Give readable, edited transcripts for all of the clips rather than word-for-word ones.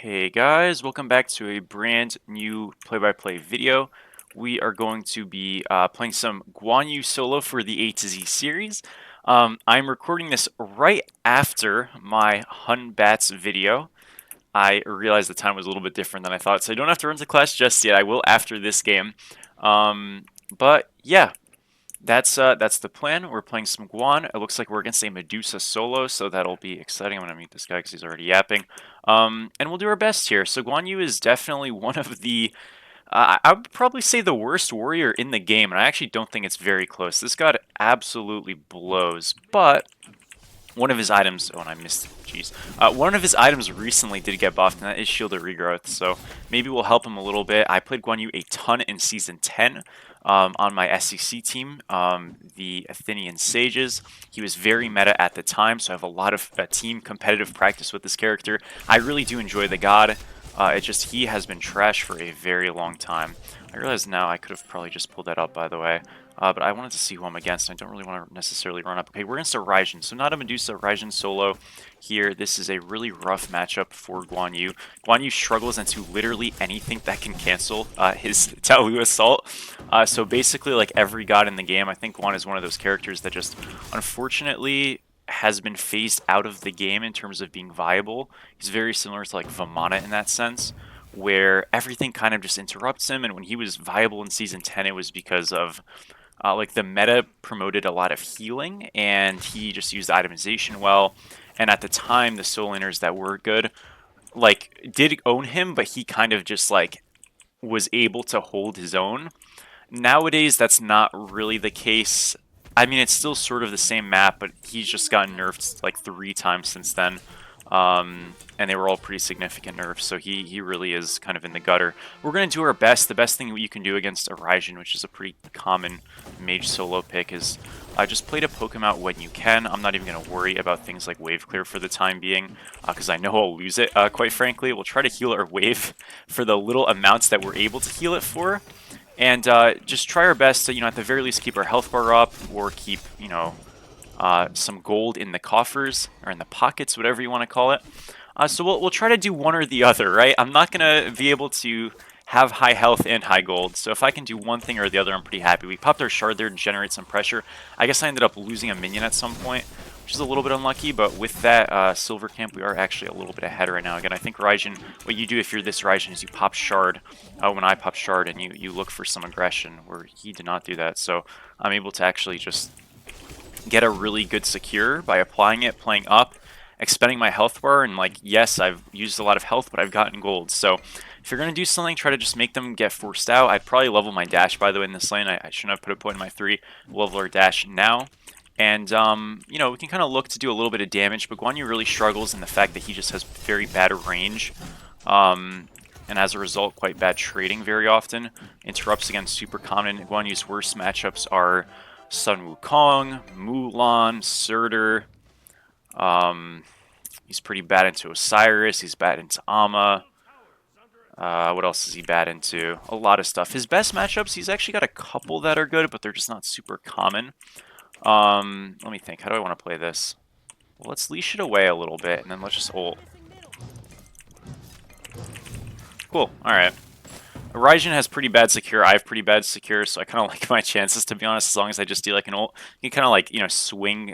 Hey guys, welcome back to a brand new play-by-play video. We are going to be playing some Guan Yu solo for the A to Z series. I'm recording this right after my Hun Bats video. I realized the time was a little bit different than I thought, so I don't have to run to class just yet. I will after this game. But yeah, that's the plan. We're playing some Guan. It looks like we're against a Medusa solo, so that'll be exciting. I'm gonna mute this guy because he's already yapping. And we'll do our best here. So Guan Yu is definitely one of the I would probably say the worst warrior in the game, and I actually don't think it's very close. This god absolutely blows, but one of his items, oh, and I missed, jeez. One of his items recently did get buffed, and that is Shield of Regrowth, so maybe we'll help him a little bit. I played Guan Yu a ton in Season 10 on my SEC team, the Athenian Sages. He was very meta at the time, so I have a lot of team competitive practice with this character. I really do enjoy the god. It's just he has been trash for a very long time. I realize now I could have probably just pulled that up, by the way. But I wanted to see who I'm against. I don't really want to necessarily run up. Okay, we're against a Raijin, so not a Medusa, Raijin solo here. This is a really rough matchup for Guan Yu. Guan Yu struggles into literally anything that can cancel his Taolu Assault. So basically, like every god in the game, I think Guan is one of those characters that just, unfortunately, has been phased out of the game in terms of being viable. He's very similar to like Vamana in that sense, where everything kind of just interrupts him, and when he was viable in Season 10, it was because of like the meta promoted a lot of healing, and he just used itemization well. And at the time, the soul laners that were good, like, did own him, but he kind of just like was able to hold his own. Nowadays, that's not really the case. I mean, it's still sort of the same map, but he's just gotten nerfed like 3 times since then. And they were all pretty significant nerfs, so he really is kind of in the gutter. We're going to do our best. The best thing you can do against a Raijin, which is a pretty common mage solo pick, is just play to poke him out when you can. I'm not even going to worry about things like wave clear for the time being, because I know I'll lose it, quite frankly. We'll try to heal our wave for the little amounts that we're able to heal it for. And just try our best to, at the very least keep our health bar up, or keep, some gold in the coffers, or in the pockets, whatever you want to call it. So we'll try to do one or the other, right? I'm not going to be able to have high health and high gold, so if I can do one thing or the other, I'm pretty happy. We popped our shard there to generate some pressure. I guess I ended up losing a minion at some point, which is a little bit unlucky, but with that silver camp, we are actually a little bit ahead right now. Again, I think Raijin, what you do if you're this Raijin is you pop shard when I pop shard, and you look for some aggression, where he did not do that. So I'm able to actually just get a really good secure by applying it, playing up, expending my health bar, and like, yes, I've used a lot of health, but I've gotten gold. So if you're going to do something, try to just make them get forced out. I'd probably level my dash, by the way, in this lane. I shouldn't have put a point in my 3. Level our dash now. And, we can kind of look to do a little bit of damage, but Guan Yu really struggles in the fact that he just has very bad range. And as a result, quite bad trading very often. Interrupts, again, super common. Guan Yu's worst matchups are Sun Wukong, Mulan, Surtur. He's pretty bad into Osiris. He's bad into Amma. What else is he bad into? A lot of stuff. His best matchups, he's actually got a couple that are good, but they're just not super common. Let me think. How do I want to play this? Well, let's leash it away a little bit, and then let's just ult. Cool. Alright. Raijin has pretty bad secure. I have pretty bad secure, so I kind of like my chances, to be honest, as long as I just do like an ult. You can kind of like, swing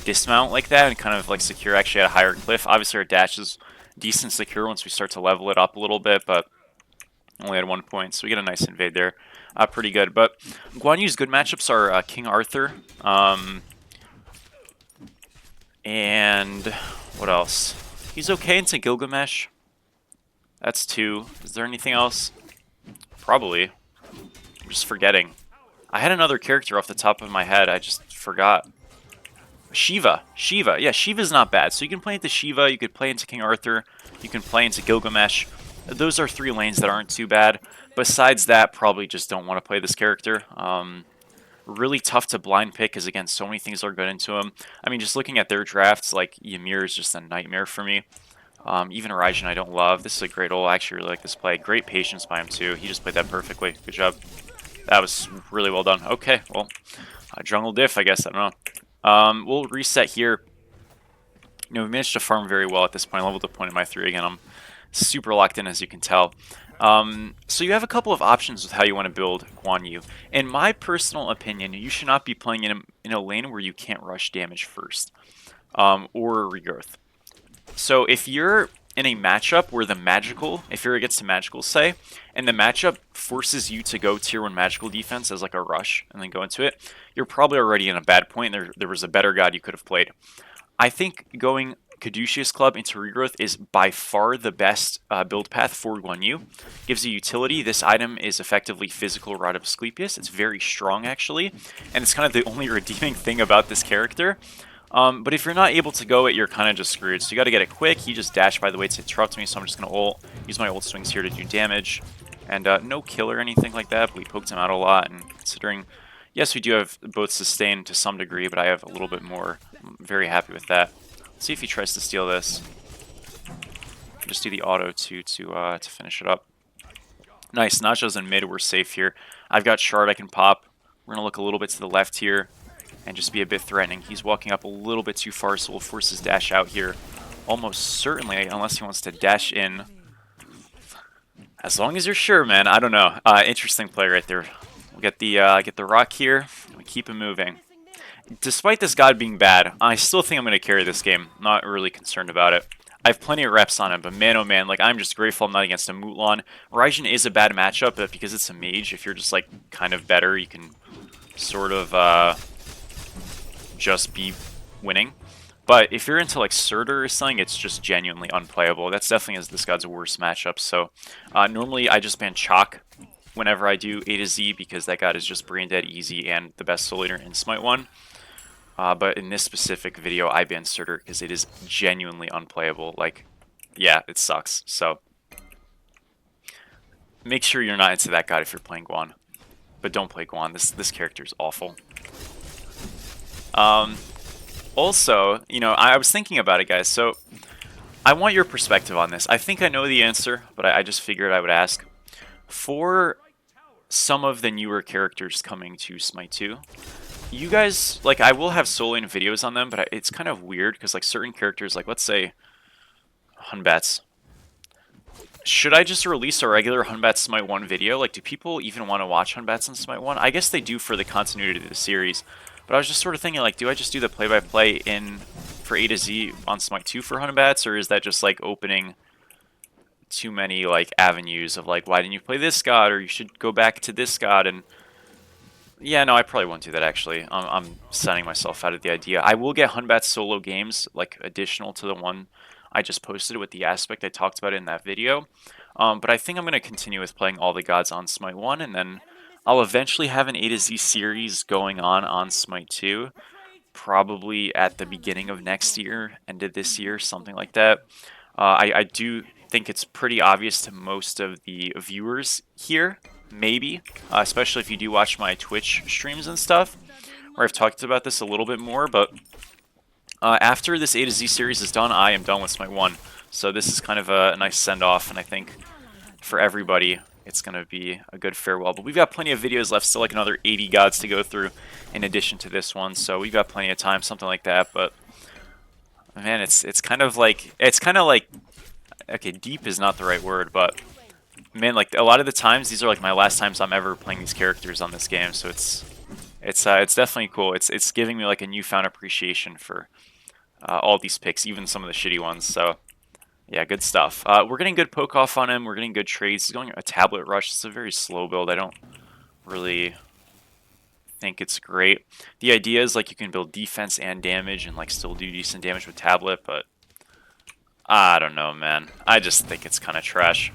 dismount like that and kind of like secure actually at a higher cliff. Obviously our dash is decent secure once we start to level it up a little bit, but only at 1 point, so we get a nice invade there. Pretty good. But Guan Yu's good matchups are King Arthur. And what else? He's okay into Gilgamesh. That's 2. Is there anything else? Probably. I'm just forgetting. I had another character off the top of my head. I just forgot. Shiva. Shiva. Yeah, Shiva's not bad. So you can play into Shiva, you could play into King Arthur, you can play into Gilgamesh. Those are 3 lanes that aren't too bad. Besides that, probably just don't want to play this character. Really tough to blind pick, because again, so many things are good into him. I mean, just looking at their drafts, like Ymir is just a nightmare for me. Even Raijin I don't love. This is a great ult. I actually really like this play. Great patience by him too. He just played that perfectly. Good job. That was really well done. Okay, well, jungle diff, I guess. I don't know. We'll reset here. We managed to farm very well at this point. I leveled up point in my 3 again. I'm super locked in, as you can tell. So you have a couple of options with how you want to build Guan Yu. In my personal opinion, you should not be playing in a lane where you can't rush damage first, or regrowth. So if you're in a matchup where the magical, if you're against a magical, say, and the matchup forces you to go tier 1 magical defense as like a rush and then go into it, you're probably already in a bad point. There was a better god you could have played. I think going Caduceus Club into Regrowth is by far the best build path for Guan Yu. Gives you utility. This item is effectively physical Rod of Asclepius. It's very strong, actually, and it's kind of the only redeeming thing about this character. But if you're not able to go it, you're kind of just screwed. So you got to get it quick. He just dashed, by the way, to interrupt me, so I'm just going to ult. Use my ult swings here to do damage. And no kill or anything like that, but we poked him out a lot, and considering... Yes, we do have both sustain to some degree, but I have a little bit more. I'm very happy with that. Let's see if he tries to steal this. Just do the auto to finish it up. Nice, Nacho's in mid, we're safe here. I've got Shard I can pop. We're going to look a little bit to the left here and just be a bit threatening. He's walking up a little bit too far, so we'll force his dash out here. Almost certainly, unless he wants to dash in. As long as you're sure, man. I don't know. Interesting play right there. We'll get the rock here, and we keep him moving. Despite this god being bad, I still think I'm going to carry this game. Not really concerned about it. I have plenty of reps on him, but man, oh man, like, I'm just grateful I'm not against a Mutlon. Raijin is a bad matchup, but because it's a mage, if you're just, like, kind of better, you can sort of, just be winning. But if you're into, like, Surtur or something, it's just genuinely unplayable. That's definitely this god's worst matchup, so normally I just ban Chalk whenever I do A to Z, because that god is just brain dead easy and the best soul leader in Smite 1. But in this specific video, I ban Surtur because it is genuinely unplayable. Like, yeah, it sucks. So, make sure you're not into that god if you're playing Guan. But don't play Guan. This character is awful. Also, you know, I was thinking about it, guys. So, I want your perspective on this. I think I know the answer, but I just figured I would ask. For some of the newer characters coming to Smite 2, you guys, like, I will have solo lane videos on them, but it's kind of weird because, like, certain characters, like, let's say Hunbats. Should I just release a regular Hunbats Smite 1 video? Like, do people even want to watch Hunbats in Smite 1? I guess they do for the continuity of the series, but I was just sort of thinking, like, do I just do the play-by-play for A to Z on Smite 2 for Hunbats, or is that just, like, opening too many, like, avenues of, like, why didn't you play this god, or you should go back to this god? And yeah, no, I probably won't do that, actually. I'm signing myself out of the idea. I will get Hunbat's solo games, like, additional to the one I just posted with the aspect I talked about in that video. But I think I'm going to continue with playing all the gods on Smite 1, and then I'll eventually have an A to Z series going on Smite 2. Probably at the beginning of next year, end of this year, something like that. I do think it's pretty obvious to most of the viewers here, maybe, especially if you do watch my Twitch streams and stuff, where I've talked about this a little bit more, but after this A to Z series is done, I am done with Smite 1. So this is kind of a nice send-off, and I think for everybody, it's going to be a good farewell. But we've got plenty of videos left, still like another 80 gods to go through in addition to this one, so we've got plenty of time, something like that. But man, it's kind of like, okay, deep is not the right word, but man, like, a lot of the times these are like my last times I'm ever playing these characters on this game, so it's definitely cool. It's giving me like a newfound appreciation for all these picks, even some of the shitty ones. So yeah, good stuff. We're getting good poke off on him. We're getting good trades. He's going a tablet rush. It's a very slow build. I don't really think it's great. The idea is like you can build defense and damage and like still do decent damage with tablet, but I don't know, man. I just think it's kind of trash.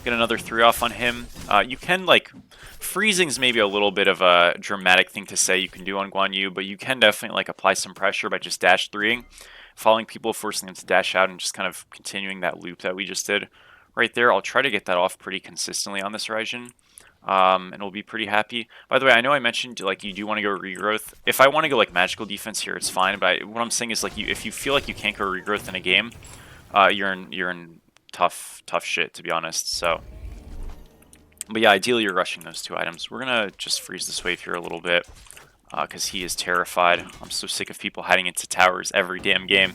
Get another 3 off on him. You can, like, freezing's maybe a little bit of a dramatic thing to say you can do on Guan Yu, but you can definitely, like, apply some pressure by just dash 3ing, following people, forcing them to dash out, and just kind of continuing that loop that we just did right there. I'll try to get that off pretty consistently on this Raijin, and we'll be pretty happy. By the way, I know I mentioned, like, you do want to go regrowth. If I want to go, like, magical defense here, it's fine, but what I'm saying is, like, if you feel like you can't go regrowth in a game, you're in tough shit, to be honest. So, but yeah, ideally you're rushing those 2 items. We're gonna just freeze this wave here a little bit because he is terrified. I'm so sick of people hiding into towers every damn game.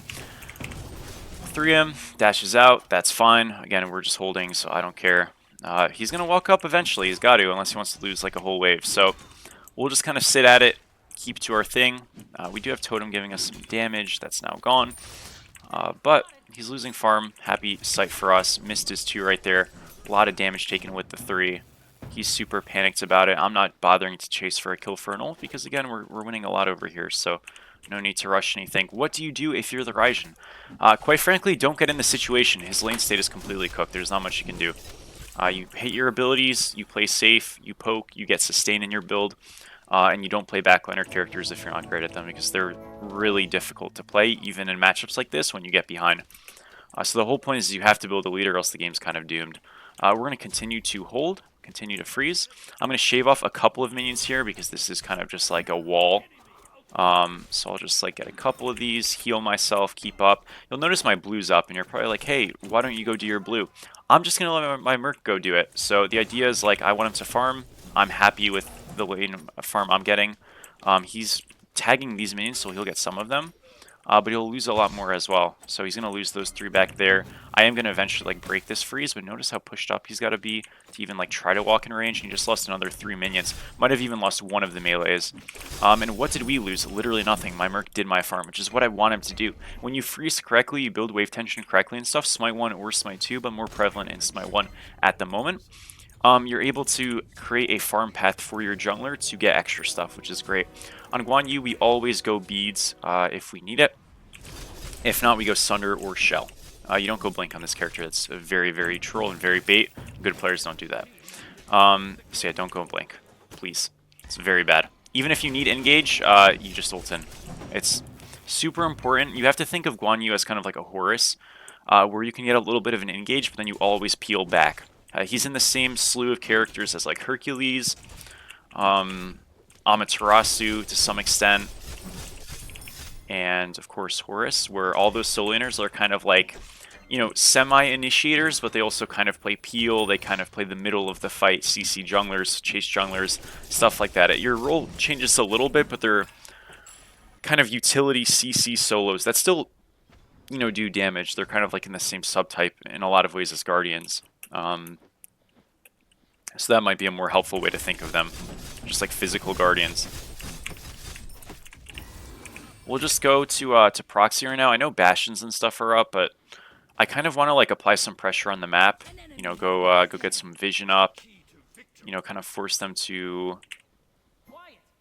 3 him, dashes out, that's fine. Again, we're just holding, so I don't care. He's going to walk up eventually, he's got to, unless he wants to lose like a whole wave. So we'll just kind of sit at it, keep to our thing. We do have Totem giving us some damage, that's now gone. But he's losing farm, happy sight for us, missed his 2 right there. A lot of damage taken with the 3. He's super panicked about it. I'm not bothering to chase for a kill for an ult because, again, we're winning a lot over here, so no need to rush anything. What do you do if you're the Raijin? Quite frankly, don't get in the situation. His lane state is completely cooked. There's not much you can do. You hit your abilities, you play safe, you poke, you get sustain in your build, and you don't play backliner characters if you're not great at them because they're really difficult to play, even in matchups like this when you get behind. So the whole point is you have to build a lead or else the game's kind of doomed. We're going to continue to hold, continue to freeze. I'm going to shave off a couple of minions here because this is kind of just like a wall. So I'll just like get a couple of these, heal myself, keep up. You'll notice my blue's up and you're probably like, hey, why don't you go do your blue? I'm just going to let my Merc go do it. So the idea is like I want him to farm. I'm happy with the lane farm I'm getting. He's tagging these minions so he'll get some of them. But he'll lose a lot more as well. So he's going to lose those 3 back there. I am going to eventually like break this freeze, but notice how pushed up he's got to be to even like try to walk in range. And he just lost another 3 minions. Might have even lost one of the melees. And what did we lose? Literally nothing. My Merc did my farm, which is what I want him to do. When you freeze correctly, you build wave tension correctly and stuff. Smite 1 or Smite 2, but more prevalent in Smite 1 at the moment. You're able to create a farm path for your jungler to get extra stuff, which is great. On Guan Yu, we always go beads if we need it. If not, we go Sunder or Shell. You don't go Blink on this character. That's very, very troll and very bait. Good players don't do that. So yeah, don't go Blink, please. It's very bad. Even if you need Engage, you just ult in. It's super important. You have to think of Guan Yu as kind of like a Horus, where you can get a little bit of an Engage, but then you always peel back. He's in the same slew of characters as like Hercules, Amaterasu to some extent, and of course Horus, where all those soul laners are kind of like, you know, semi-initiators, but they also kind of play peel, they kind of play the middle of the fight, CC junglers, chase junglers, stuff like that. Your role changes a little bit, but they're kind of utility CC solos that still, you know, do damage. They're kind of like in the same subtype in a lot of ways as Guardians. So that might be a more helpful way to think of them, just like physical Guardians. We'll just go to proxy right now. I know Bastions and stuff are up, but I kind of want to like apply some pressure on the map. You know, go get some vision up. You know, kind of force them to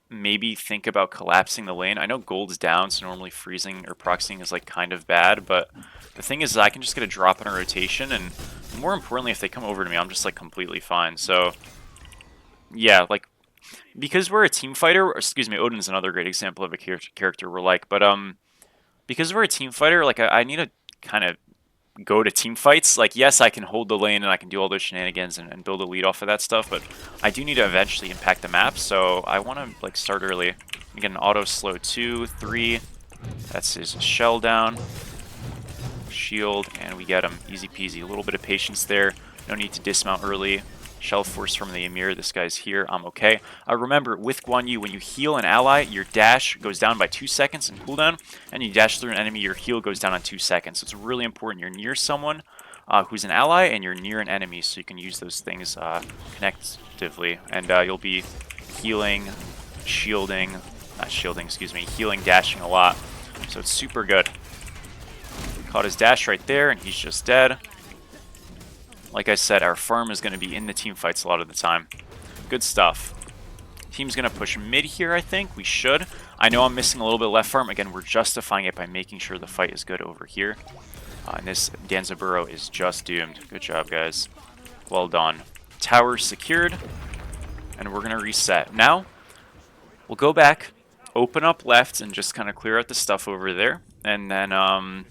maybe think about collapsing the lane. I know gold's down, so normally freezing or proxying is like kind of bad, but the thing is I can just get a drop in a rotation, and more importantly, if they come over to me, I'm just like completely fine. So yeah, like because we're a team fighter, or, excuse me, Odin's another great example of a character we're like, but because we're a team fighter, like I need to kind of go to team fights. Like, yes, I can hold the lane and I can do all those shenanigans and build a lead off of that stuff, but I do need to eventually impact the map, so I want to like start early. We get an auto slow 2, 3. That's his shell down. Shield, and we get him. Easy peasy. A little bit of patience there. No need to dismount early. Shell force from the Emir. This guy's here. I'm okay. Remember, with Guan Yu, when you heal an ally, your dash goes down by 2 seconds in cooldown, and you dash through an enemy, your heal goes down on 2 seconds. So it's really important you're near someone who's an ally, and you're near an enemy, so you can use those things connectively. And you'll be healing, shielding, not shielding, excuse me, healing, dashing a lot. So it's super good. Caught his dash right there, and he's just dead. Like I said, our farm is going to be in the team fights a lot of the time. Good stuff. Team's going to push mid here, I think. We should. I know I'm missing a little bit left farm. Again, we're justifying it by making sure the fight is good over here. And this Danzaburo is just doomed. Good job, guys. Well done. Tower secured. And we're going to reset. Now, we'll go back, open up left, and just kind of clear out the stuff over there. And then,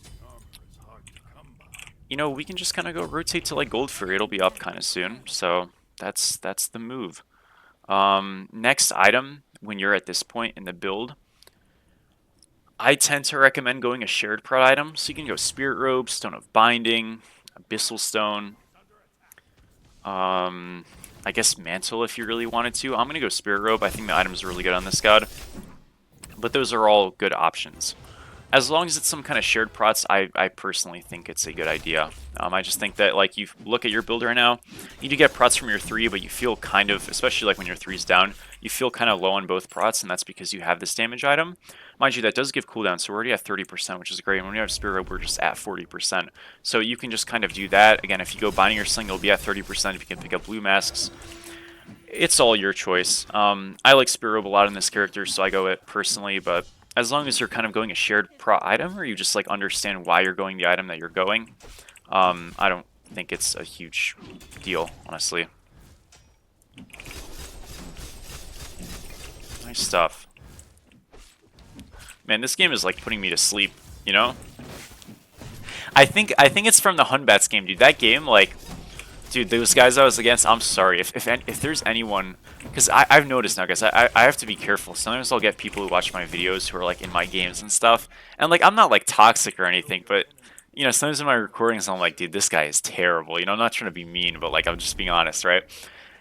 you know, we can just kind of go rotate to like Gold Fury. It'll be up kind of soon. So that's the move. Next item, when you're at this point in the build, I tend to recommend going a shared prod item. So you can go Spirit Robe, Stone of Binding, Abyssal Stone, I guess Mantle if you really wanted to. I'm going to go Spirit Robe. I think the item's really good on this god. But those are all good options. as long as it's some kind of shared prots, I personally think it's a good idea. I just think that, like, you look at your build right now, you do get prots from your 3, but you feel kind of, especially like when your 3's down, you feel kind of low on both prots, and that's because you have this damage item. Mind you, that does give cooldown, so we're already at 30%, which is great. And when we have Spirit Robe, we're just at 40%. So you can just kind of do that. Again, if you go Binding or Sling, you'll be at 30% if you can pick up blue masks. It's all your choice. I like Spirit Robe a lot in this character, so I go it personally, but as long as you're kind of going a shared prot item, or you just like understand why you're going the item that you're going, I don't think it's a huge deal, honestly. Nice stuff. Man, this game is like putting me to sleep, you know? I think it's from the Hunbats game, dude. That game, like, dude, those guys I was against, I'm sorry. If there's anyone, because I've noticed now, guys, I have to be careful. Sometimes I'll get people who watch my videos who are like in my games and stuff, and like I'm not like toxic or anything, but you know, sometimes in my recordings I'm like, dude, this guy is terrible. You know, I'm not trying to be mean, but like I'm just being honest, right?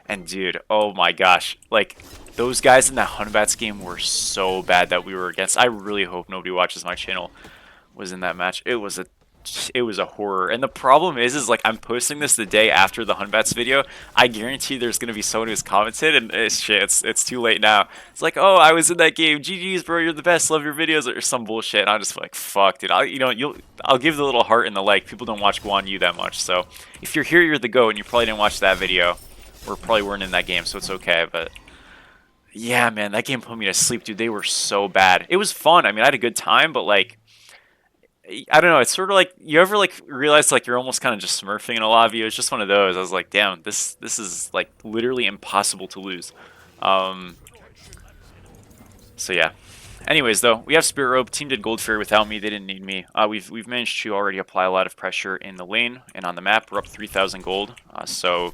And dude, oh my gosh, like those guys in that Hunbats game were so bad that we were against. I really hope nobody watches my channel was in that match. It was a horror. And the problem is like I'm posting this the day after the Hunbats video. I guarantee there's gonna be someone who's commented, and it's too late now. It's like, oh, I was in that game. GG's, bro, you're the best. Love your videos, or some bullshit. And I'm just like, fuck, dude. I'll give the little heart and the like. People don't watch Guan Yu that much, so if you're here, you're the GOAT, and you probably didn't watch that video, or probably weren't in that game, so it's okay. But yeah, man, that game put me to sleep, dude. They were so bad. It was fun. I mean, I had a good time, but like, I don't know. It's sort of like you ever like realize like you're almost kind of just smurfing in a lobby. It was just one of those. I was like, damn, this is like literally impossible to lose. Um, so yeah. Anyways, though, we have Spirit Robe. Team did Gold Fairy without me. They didn't need me. We've managed to already apply a lot of pressure in the lane and on the map. We're up 3,000 gold. So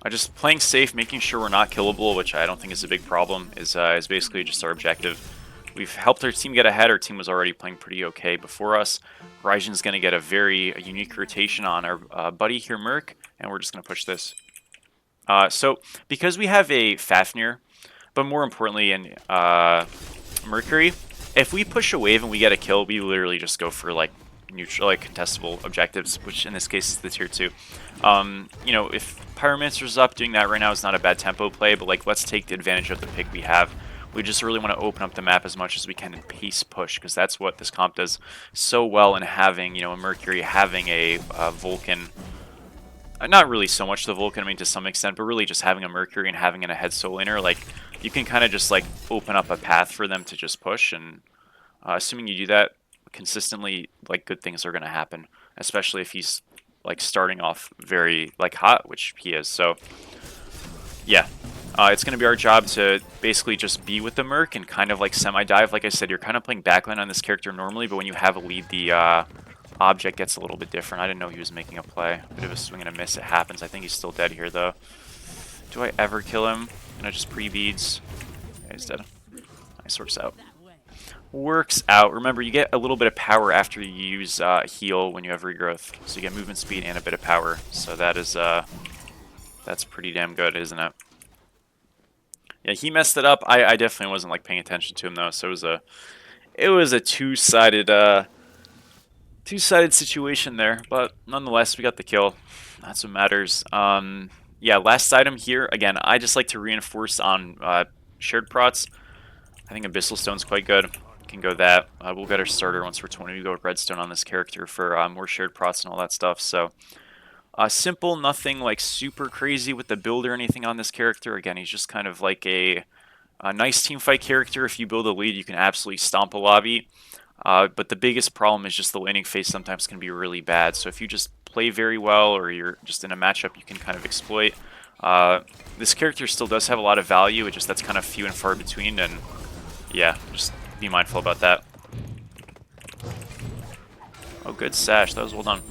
just playing safe, making sure we're not killable, which I don't think is a big problem, is basically just our objective. We've helped our team get ahead. Our team was already playing pretty okay before us. Raijin's going to get a very unique rotation on our buddy here, Merc, and we're just going to push this. So, because we have a Fafnir, but more importantly in Mercury, if we push a wave and we get a kill, we literally just go for like neutral, like contestable objectives, which in this case is the tier 2. You know, if Pyromancer's up, doing that right now is not a bad tempo play, but like let's take the advantage of the pick we have. We just really want to open up the map as much as we can and pace push, because that's what this comp does so well in having, you know, a Mercury, having a Vulcan. Not really so much the Vulcan, I mean, to some extent, but really just having a Mercury and having a head soul laner, like, you can kind of just, like, open up a path for them to just push, and assuming you do that consistently, like, good things are going to happen, especially if he's, like, starting off very, like, hot, which he is, so, yeah. It's going to be our job to basically just be with the Merc and kind of like semi-dive. Like I said, you're kind of playing backline on this character normally, but when you have a lead, the object gets a little bit different. I didn't know he was making a play. Bit of a swing and a miss. It happens. I think he's still dead here, though. Do I ever kill him? Gonna just pre-beads. Yeah, he's dead. Nice, works out. Works out. Remember, you get a little bit of power after you use heal when you have regrowth. So you get movement speed and a bit of power. So that is, that's pretty damn good, isn't it? Yeah, he messed it up. I definitely wasn't like paying attention to him though, so it was a two-sided situation there. But nonetheless, we got the kill. That's what matters. Yeah, last item here. Again, I just like to reinforce on shared prots. I think Abyssal Stone's quite good. Can go that. We'll get our starter once we're 20. We go with Redstone on this character for more shared prots and all that stuff. So. Simple, nothing like super crazy with the build or anything on this character. Again, he's just kind of like a nice team fight character. If you build a lead, you can absolutely stomp a lobby. But the biggest problem is just the laning phase sometimes can be really bad. So if you just play very well or you're just in a matchup you can kind of exploit. This character still does have a lot of value, it's just that's kind of few and far between, and yeah, just be mindful about that. Oh, good sash. That was well done.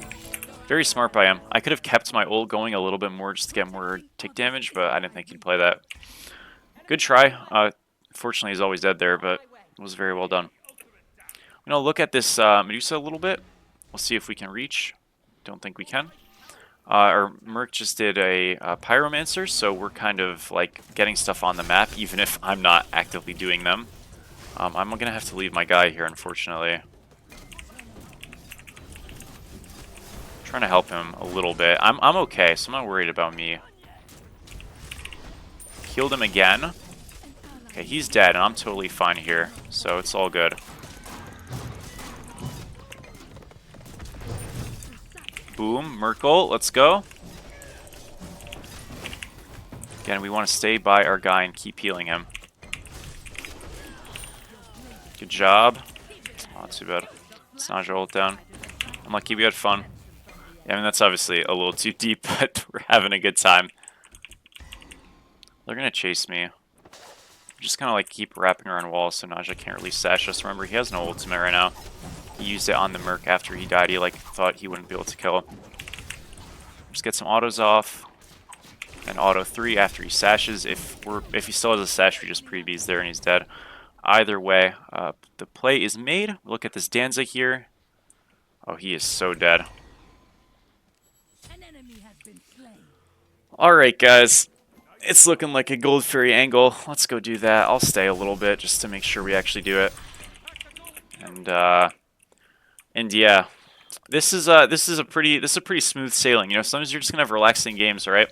Very smart by him. I could have kept my ult going a little bit more just to get more tick damage, but I didn't think he'd play that. Good try. Fortunately, he's always dead there, but it was very well done. I'm going to look at this Medusa a little bit. We'll see if we can reach. Don't think we can. Our Merc just did a Pyromancer, so we're kind of like getting stuff on the map, even if I'm not actively doing them. I'm gonna have to leave my guy here, unfortunately. Trying to help him a little bit. I'm okay, so I'm not worried about me. Healed him again. Okay, he's dead, and I'm totally fine here, so it's all good. Boom, Merkel, let's go. Again, we want to stay by our guy and keep healing him. Good job. Oh, not too bad. Let's nodge ult down. Unlucky we had fun. Yeah, I mean, that's obviously a little too deep, but we're having a good time. They're going to chase me. Just kind of like keep wrapping around walls so Naja can't really sash us. Remember, he has no ultimate right now. He used it on the Merc after he died. He like thought he wouldn't be able to kill him. Just get some autos off. And auto 3 after he sashes. If he still has a sash, we just pre-B's there and he's dead. Either way, the play is made. Look at this Danza here. Oh, he is so dead. Alright, guys. It's looking like a Gold Fury angle. Let's go do that. I'll stay a little bit just to make sure we actually do it. And yeah, this is a pretty smooth sailing. You know, sometimes you're just gonna have relaxing games, right?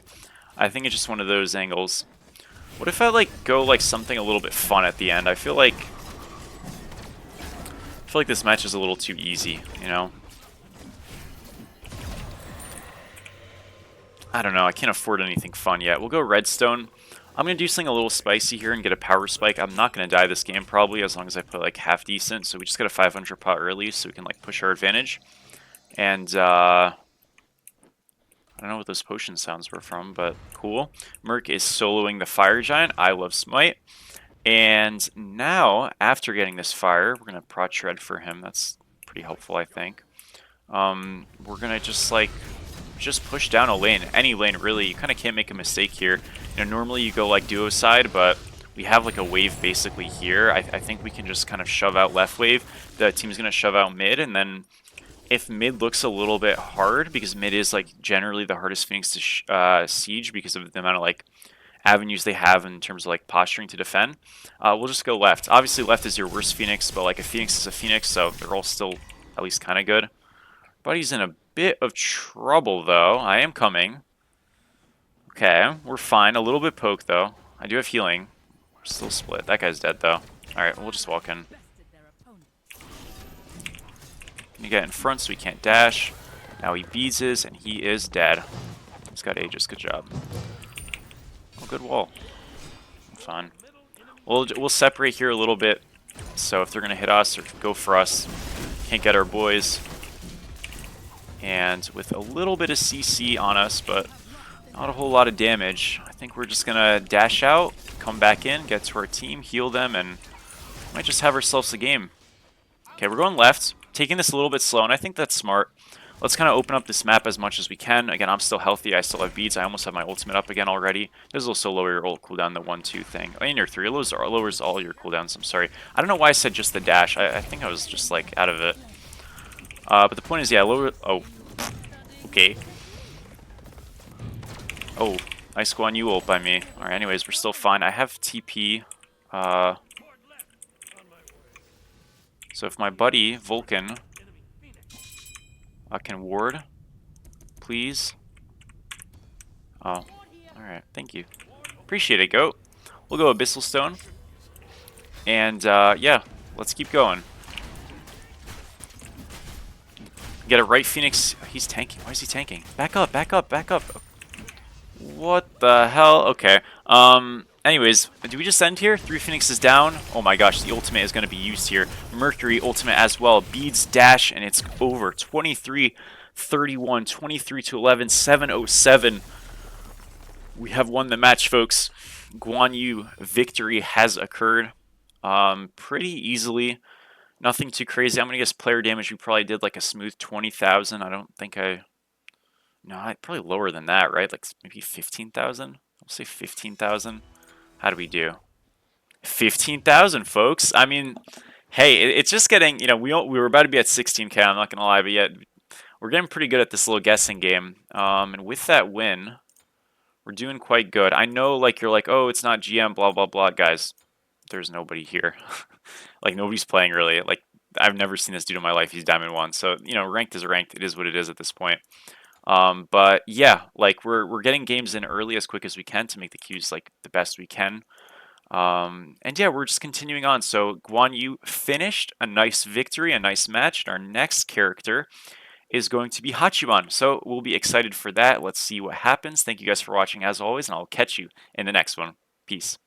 I think it's just one of those angles. What if I like go like something a little bit fun at the end? I feel like this match is a little too easy, you know? I don't know, I can't afford anything fun yet. We'll go Redstone. I'm going to do something a little spicy here and get a power spike. I'm not going to die this game probably as long as I play like half decent. So we just got a 500 pot early so we can like push our advantage. And I don't know what those potion sounds were from, but cool. Merc is soloing the Fire Giant. I love Smite. And now, after getting this fire, we're going to prot shred for him. That's pretty helpful, I think. We're going to just push down a lane. Any lane, really. You kind of can't make a mistake here. You know, normally you go like duo side, but we have like a wave basically here. I think we can just kind of shove out left wave. The team's going to shove out mid, and then if mid looks a little bit hard, because mid is like generally the hardest Phoenix to siege because of the amount of like avenues they have in terms of like posturing to defend, we'll just go left. Obviously left is your worst Phoenix, but like a Phoenix is a Phoenix, so they're all still at least kind of good. Buddy's in a bit of trouble though. I am coming. Okay, we're fine. A little bit poke though. I do have healing. We're still split. That guy's dead though. Alright, we'll just walk in. You get in front so he can't dash. Now he beads and he is dead. He's got Aegis. Good job. Oh, good wall. Fine. We'll separate here a little bit. So if they're gonna hit us or go for us, can't get our boys. And with a little bit of CC on us, but not a whole lot of damage, I think we're just gonna dash out, come back in, get to our team, heal them, and might just have ourselves a game. Okay, we're going left, taking this a little bit slow, and I think that's smart. Let's kind of open up this map as much as we can. Again, I'm still healthy. I still have beads. I almost have my ultimate up again already. This will also lower your ult cooldown, the 1-2 thing. And your 3. It lowers all your cooldowns. I'm sorry. I don't know why I said just the dash. I think I was just, like, out of it. But the point is, yeah, lower... Oh. Okay. Oh. Nice Guan Yu ult by me. Alright, anyways, we're still fine. I have TP. So if my buddy, Vulcan... can ward, please. Oh, alright, thank you. Appreciate it, goat. We'll go Abyssal Stone. And, yeah, let's keep going. Get a right Phoenix. He's tanking. Why is he tanking? Back up, back up, back up. What the hell? Okay. Anyways, do we just end here? 3 Phoenixes down. Oh my gosh, the ultimate is going to be used here. Mercury ultimate as well. Beads dash, and it's over. 23-31, 23-11, 707. We have won the match, folks. Guan Yu victory has occurred pretty easily. Nothing too crazy. I'm going to guess player damage, we probably did like a smooth 20,000. I don't think I... No, probably lower than that, right? Like maybe 15,000? I'll say 15,000. How do we do? 15,000, folks. I mean, hey, it's just getting, you know, we were about to be at 16K, I'm not going to lie, but yet we're getting pretty good at this little guessing game. And with that win, we're doing quite good. I know, like, you're like, oh, it's not GM, blah, blah, blah. Guys, there's nobody here. Like nobody's playing really. Like I've never seen this dude in my life. He's Diamond 1. So, you know, ranked is ranked. It is what it is at this point. But yeah, like we're getting games in early as quick as we can to make the queues like the best we can. And yeah, we're just continuing on. So Guan Yu finished a nice victory, a nice match. And our next character is going to be Hachiman. So we'll be excited for that. Let's see what happens. Thank you guys for watching as always, and I'll catch you in the next one. Peace.